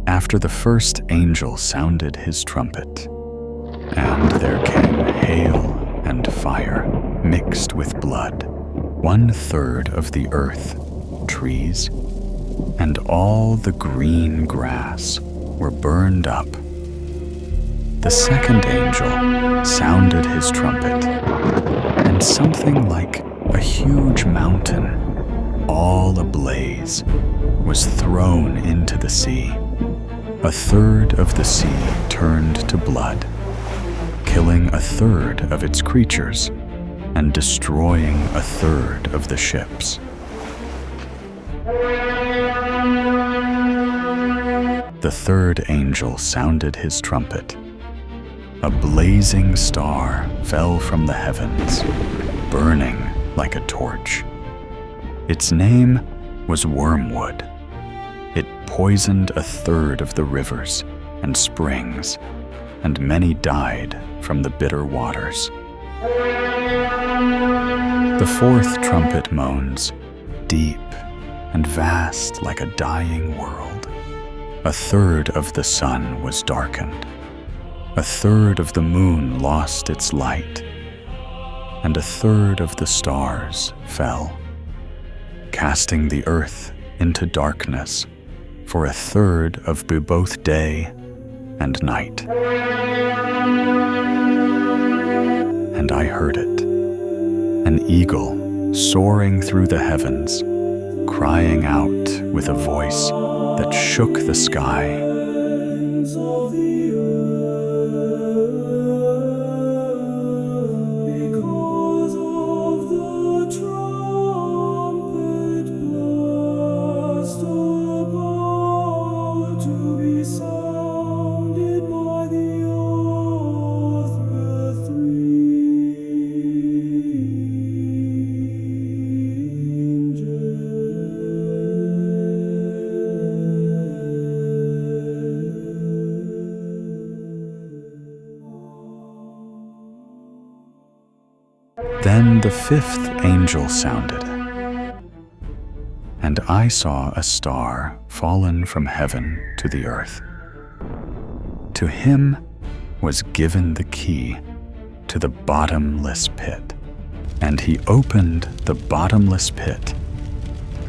After the first angel sounded his trumpet, and there came hail and fire mixed with blood, 1/3 of the earth, trees, and all the green grass were burned up. The second angel sounded his trumpet, and something like a huge mountain, all ablaze, was thrown into the sea. 1/3 of the sea turned to blood, killing 1/3 of its creatures and destroying 1/3 of the ships. The third angel sounded his trumpet. A blazing star fell from the heavens, burning like a torch. Its name was Wormwood. It poisoned 1/3 of the rivers and springs, and many died from the bitter waters. The fourth trumpet moans, deep and vast like a dying world. 1/3 of the sun was darkened. 1/3 of the moon lost its light, and 1/3 of the stars fell, casting the earth into darkness for 1/3 of both day and night. And I heard it, an eagle soaring through the heavens, crying out with a voice that shook the sky. Then the fifth angel sounded, and I saw a star fallen from heaven to the earth. To him was given the key to the bottomless pit, and he opened the bottomless pit,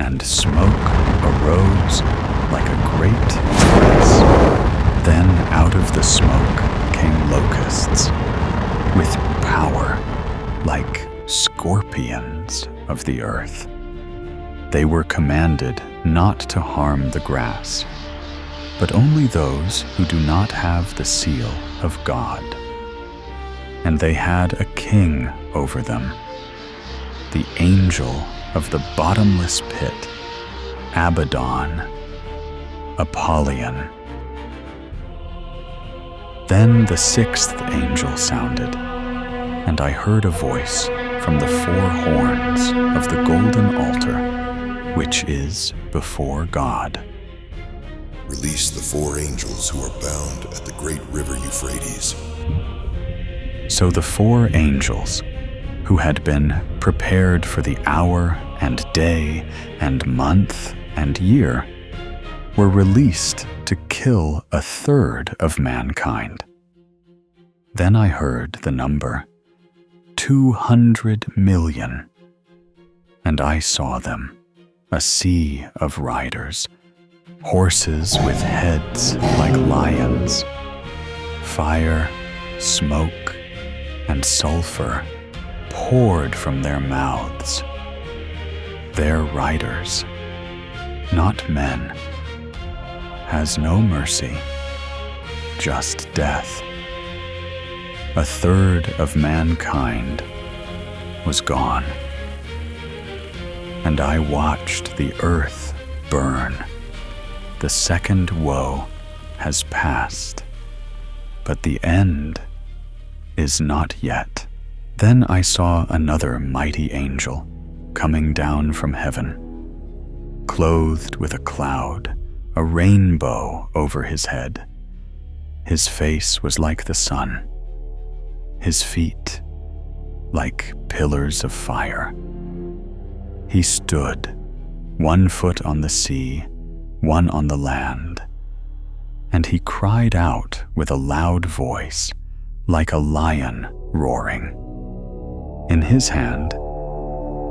and smoke arose like a great blaze. Then out of the smoke came locusts, with power like scorpions of the earth. They were commanded not to harm the grass, but only those who do not have the seal of God. And they had a king over them, the angel of the bottomless pit, Abaddon, Apollyon. Then the sixth angel sounded, and I heard a voice from the 4 horns of the golden altar, which is before God. Release the 4 angels who are bound at the great river Euphrates. So the 4 angels, who had been prepared for the hour and day and month and year, were released to kill 1/3 of mankind. Then I heard the number 200 million, and I saw them, a sea of riders, horses with heads like lions. Fire, smoke, and sulfur poured from their mouths. Their riders, not men, has no mercy, just death. 1/3 of mankind was gone, and I watched the earth burn. The second woe has passed, but the end is not yet. Then I saw another mighty angel coming down from heaven, clothed with a cloud, a rainbow over his head. His face was like the sun, his feet like pillars of fire. He stood, 1 foot on the sea one on the land. And he cried out with a loud voice, like a lion roaring. In his hand,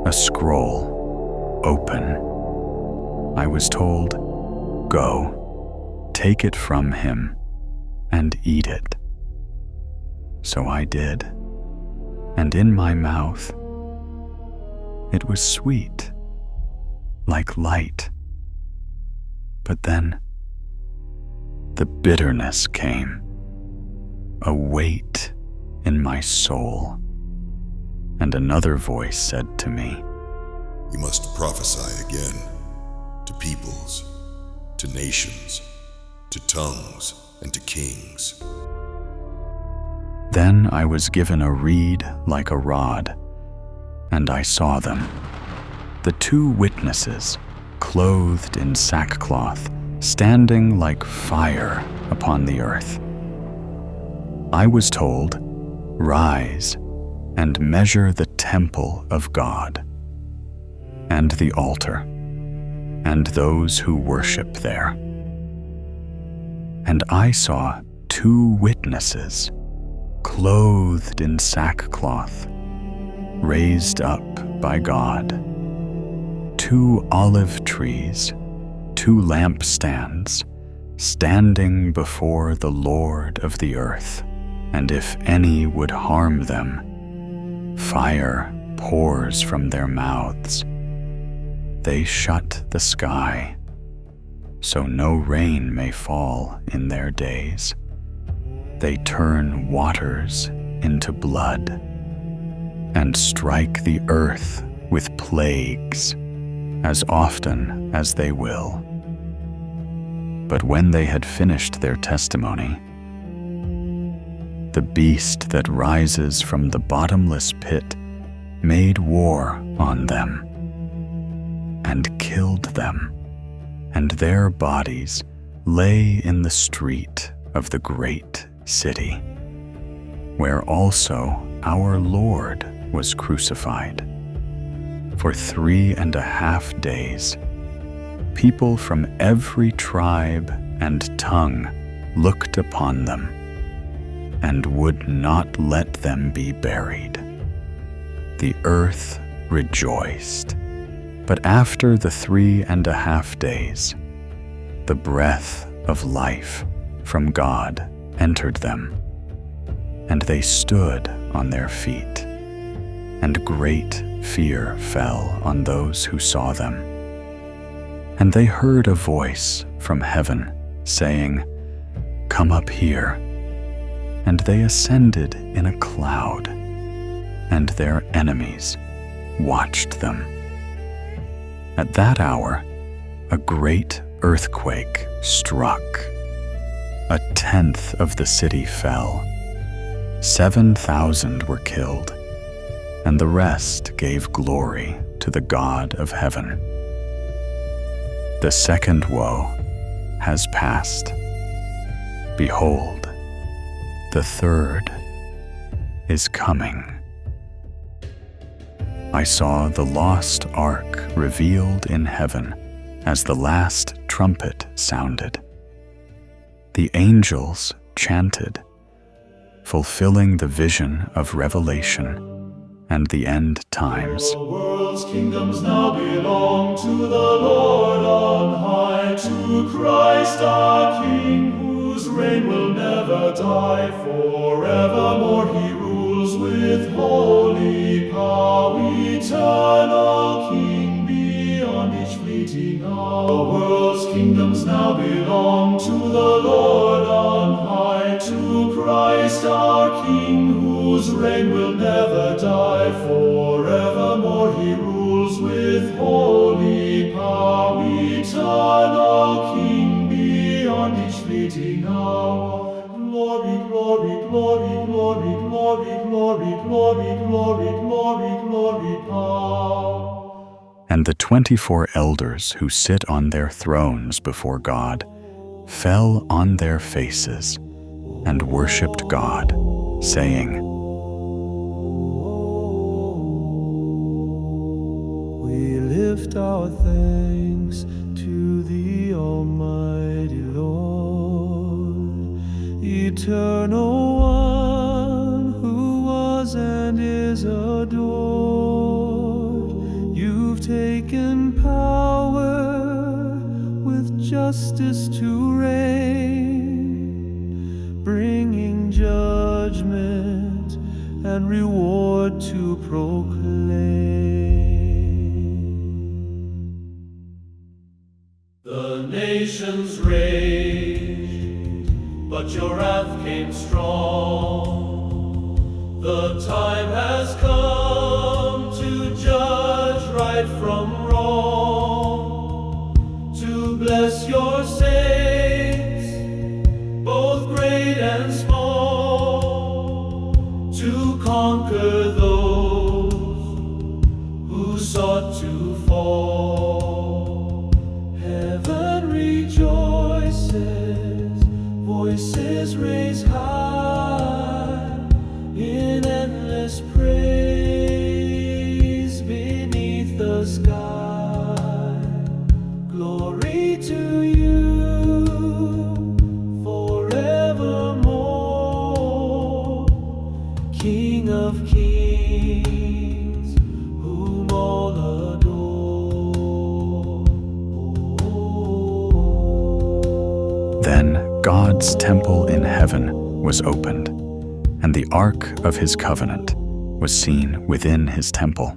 a scroll, open. I was told, "Go, take it from him, and eat it." So I did, and in my mouth, it was sweet, like light. But then, the bitterness came, a weight in my soul, and another voice said to me, You must prophesy again to peoples, to nations, to tongues, and to kings. Then I was given a reed like a rod, and I saw them, the two witnesses, clothed in sackcloth, standing like fire upon the earth. I was told, "Rise and measure the temple of God, and the altar, and those who worship there." And I saw two witnesses, clothed in sackcloth, raised up by God, two olive trees, two lampstands, standing before the Lord of the earth, and if any would harm them, fire pours from their mouths. They shut the sky, so no rain may fall in their days. They turn waters into blood, and strike the earth with plagues as often as they will. But when they had finished their testimony, the beast that rises from the bottomless pit made war on them and killed them, and their bodies lay in the street of the great city, where also our Lord was crucified. For 3.5 days, people from every tribe and tongue looked upon them and would not let them be buried. The earth rejoiced. But after the 3.5 days, the breath of life from God entered them, and they stood on their feet, and great fear fell on those who saw them. And they heard a voice from heaven saying, "Come up here." And they ascended in a cloud, and their enemies watched them. At that hour, a great earthquake struck. 1/10 of the city fell. 7,000 were killed, and the rest gave glory to the God of heaven. The second woe has passed. Behold, the third is coming. I saw the lost ark revealed in heaven as the last trumpet sounded. The angels chanted, fulfilling the vision of Revelation and the end times. The world's kingdoms now belong to the Lord on high, to Christ our King, whose reign will never die. Forevermore he rules with holy power, eternal King beyond each fleeting hour. The world's kingdoms now belong to the Lord on high, to Christ our King, whose reign will never die. Forevermore he rules with holy power, eternal King beyond each fleeting hour. Glory, glory, glory, glory, glory, glory, glory, glory, glory, glory, power. And the 24 elders who sit on their thrones before God fell on their faces and worshipped God, saying, We lift our thanks to the Almighty. justice to reign, bringing judgment and reward to proclaim. The nations raged, but your wrath came strong. The time has come to judge right from wrong, to bless your saints, both great and small, to conquer those who sought to fall. Heaven rejoices, voices raise high in endless praise beneath the sky. Glory to you forevermore, King of kings, whom all adore. Then God's temple in heaven was opened, and the ark of his covenant was seen within his temple.